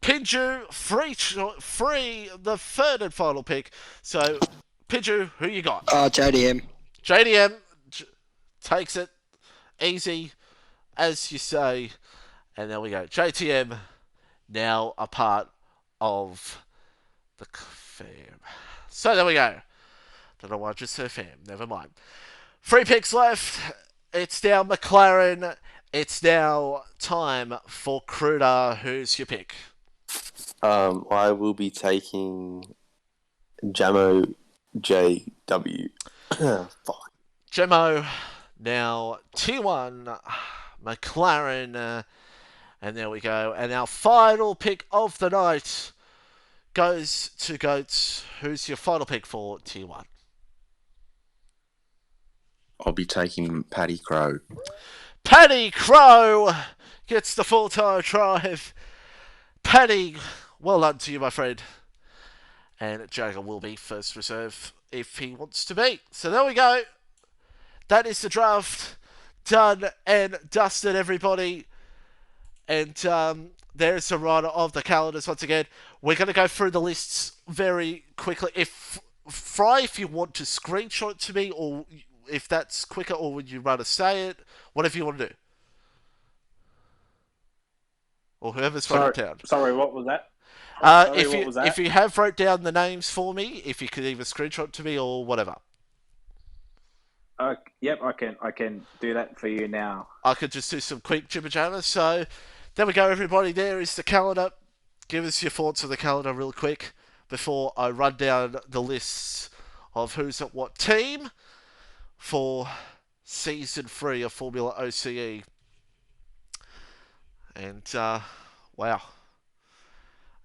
[SPEAKER 1] Pinju, free, the third and final pick. So Pidgey, who you got?
[SPEAKER 6] JDM.
[SPEAKER 1] JDM takes it easy, as you say. And there we go. JTM now a part of the fam. So there we go. Don't know why I just said fam. Never mind. 3 picks left. It's now McLaren. It's now time for Cruder. Who's your pick?
[SPEAKER 9] I will be taking Jamo JW. Fuck.
[SPEAKER 1] Gemmo, now T1, McLaren, and there we go. And our final pick of the night goes to Goats. Who's your final pick for T1?
[SPEAKER 7] I'll be taking Paddy Crow.
[SPEAKER 1] Paddy Crow gets the full-time drive. Paddy, well done to you, my friend. And Jagger will be first reserve if he wants to be. So there we go. That is the draft done and dusted, everybody. And there's the runner of the calendars once again. We're going to go through the lists very quickly. If you want to screenshot it to me, or if that's quicker, or would you rather say it, whatever you want to do. Or whoever's wrote it down.
[SPEAKER 2] Sorry, what was that?
[SPEAKER 1] If you have wrote down the names for me, if you could either screenshot it to me or whatever.
[SPEAKER 2] Yep, I can do that for you now.
[SPEAKER 1] I could just do some quick jibber jabber. So there we go, everybody. There is the calendar. Give us your thoughts on the calendar real quick before I run down the lists of who's at what team for Season 3 of Formula OCE. And, wow.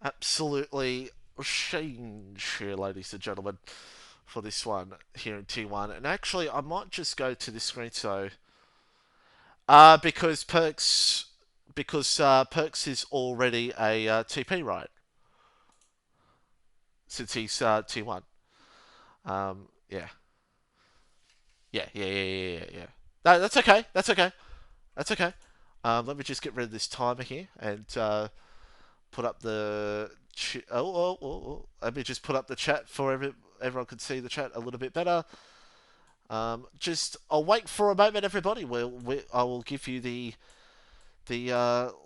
[SPEAKER 1] Absolutely change here, ladies and gentlemen, for this one here in T1. And actually, I might just go to this screen, so... because Perks is already a TP, right? Since he's T1. Yeah. Yeah. No, that's okay. That's okay. Let me just get rid of this timer here and put up the... Let me just put up the chat for everyone can see the chat a little bit better. I'll wait for a moment, everybody. I will give you the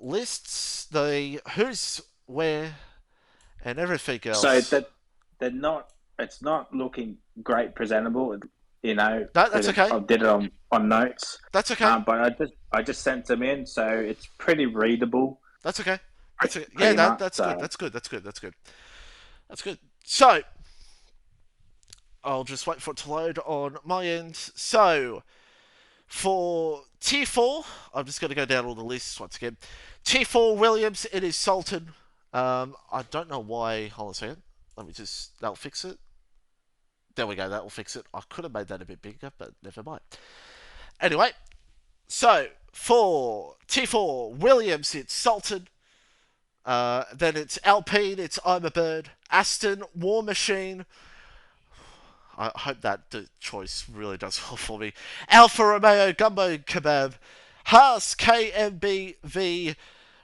[SPEAKER 1] lists, the who's where, and everything else.
[SPEAKER 2] So that it's not looking great presentable.
[SPEAKER 1] No, that's okay.
[SPEAKER 2] I did it on notes.
[SPEAKER 1] That's okay.
[SPEAKER 2] But I just sent them in, so it's pretty readable.
[SPEAKER 1] That's okay. That's good. That's good. So I'll just wait for it to load on my end. So for Tier 4, I'm just going to go down all the lists once again. Tier 4 Williams, it is Sultan. I don't know why. Hold on a second. That'll fix it. There we go, that will fix it. I could have made that a bit bigger, but never mind. Anyway, so for Tier 4 Williams, it's Sultan. Then it's Alpine, it's I'm a Bird. Aston, War Machine. I hope that the choice really does well for me. Alfa Romeo, Gumbo Kebab. Haas, KMBV.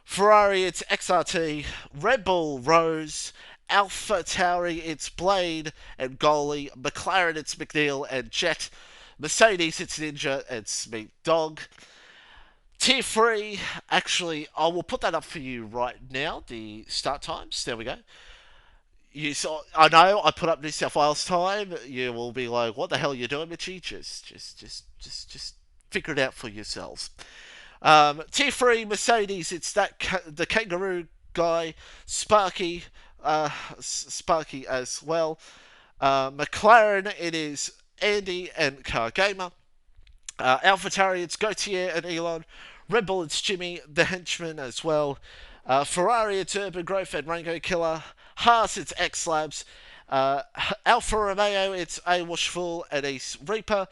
[SPEAKER 1] Ferrari, it's XRT. Red Bull, Rose. Alpha Tauri, it's Blade and Goalie. McLaren, it's McNeil and Jet. Mercedes, it's Ninja and Smeet Dog. Tier 3, actually, I will put that up for you right now, the start times. There we go. I know I put up New South Wales time. You will be like, what the hell are you doing, Mitchie? Just figure it out for yourselves. Tier 3, Mercedes, it's the Kangaroo guy, Sparky as well. McLaren, it is Andy and Car Gamer. AlphaTauri, it's Gautier and Elon. Red Bull, it's Jimmy, the henchman as well. Ferrari, it's Urban Growth and Rango Killer. Haas, it's X Labs. Alfa Romeo, it's A Washful and Ace Reaper.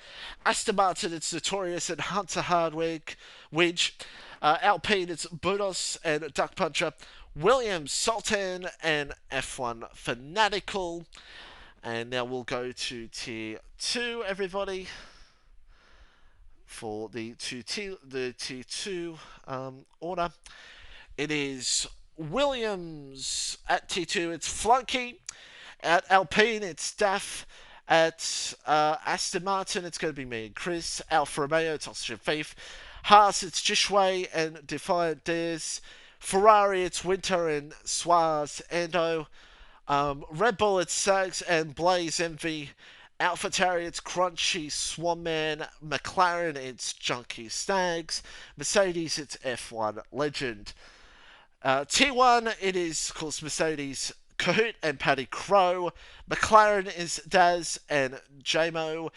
[SPEAKER 1] Aston Martin, it's Notorious and Hunter Hardwig. Alpine, it's Budos and Duck Puncher. Williams, Sultan, and F1 Fanatical. And now we'll go to Tier 2, everybody. For the Tier 2 order. It is Williams at Tier 2, it's Flunky. At Alpine, it's Daff. At Aston Martin, it's going to be me and Chris. Alfa Romeo, it's Austrian Thief. Haas, it's Jishway and Defiant Dares. Ferrari, it's Winter and Suarez Ando. Red Bull, it's Sags and Blaze Envy. AlphaTauri, it's Crunchy Swanman. McLaren, it's Junkie Stags. Mercedes, it's F1 Legend. T1, it is, of course, Mercedes Kahoot and Paddy Crow. McLaren is Daz and JMO.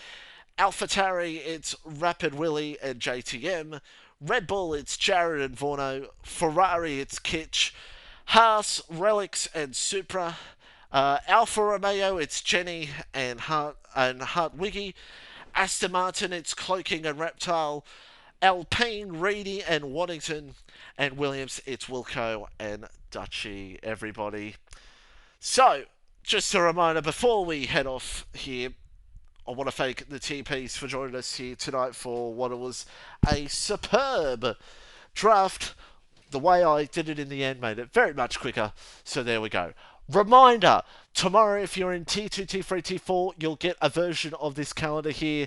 [SPEAKER 1] AlphaTauri, it's Rapid Willie and JTM. Red Bull, it's Jared and Vorno. Ferrari, it's Kitch. Haas, Relics and Supra. Alfa Romeo, it's Jenny and Hartwiggy. Aston Martin, it's Cloaking and Reptile. Alpine, Reedy and Waddington. And Williams, it's Wilco and Dutchy, everybody. So, just a reminder, before we head off here, I want to thank the TPs for joining us here tonight for what was a superb draft. The way I did it in the end made it very much quicker, so there we go. Reminder, tomorrow if you're in T2, T3, T4, you'll get a version of this calendar here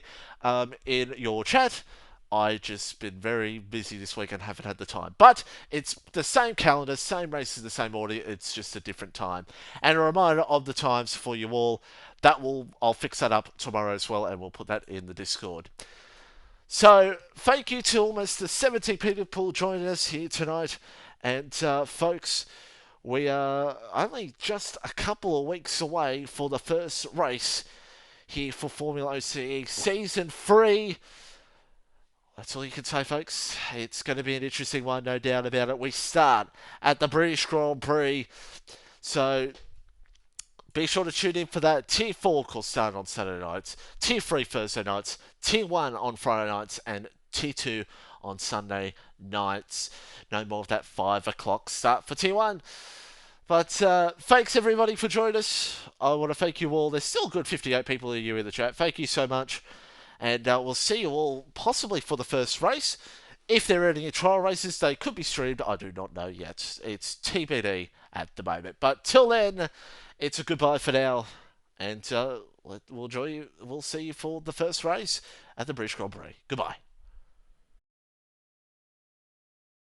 [SPEAKER 1] in your chat. I've just been very busy this week and haven't had the time. But it's the same calendar, same races, the same order, it's just a different time. And a reminder of the times for you all. I'll fix that up tomorrow as well, and we'll put that in the Discord. So, thank you to almost the 70 people joining us here tonight. And, folks, we are only just a couple of weeks away for the first race here for FormulaOCE Season 3. That's all you can say, folks. It's going to be an interesting one, no doubt about it. We start at the British Grand Prix. So, be sure to tune in for that. Tier 4, of course, starting on Saturday nights. Tier 3 Thursday nights. Tier 1 on Friday nights. And Tier 2 on Sunday nights. No more of that 5 o'clock start for Tier 1. But thanks, everybody, for joining us. I want to thank you all. There's still a good 58 people of you in the chat. Thank you so much. And we'll see you all possibly for the first race. If there are any trial races, they could be streamed. I do not know yet. It's TBD at the moment. But till then, it's a goodbye for now. And we'll see you for the first race at the British Grand Prix. Goodbye.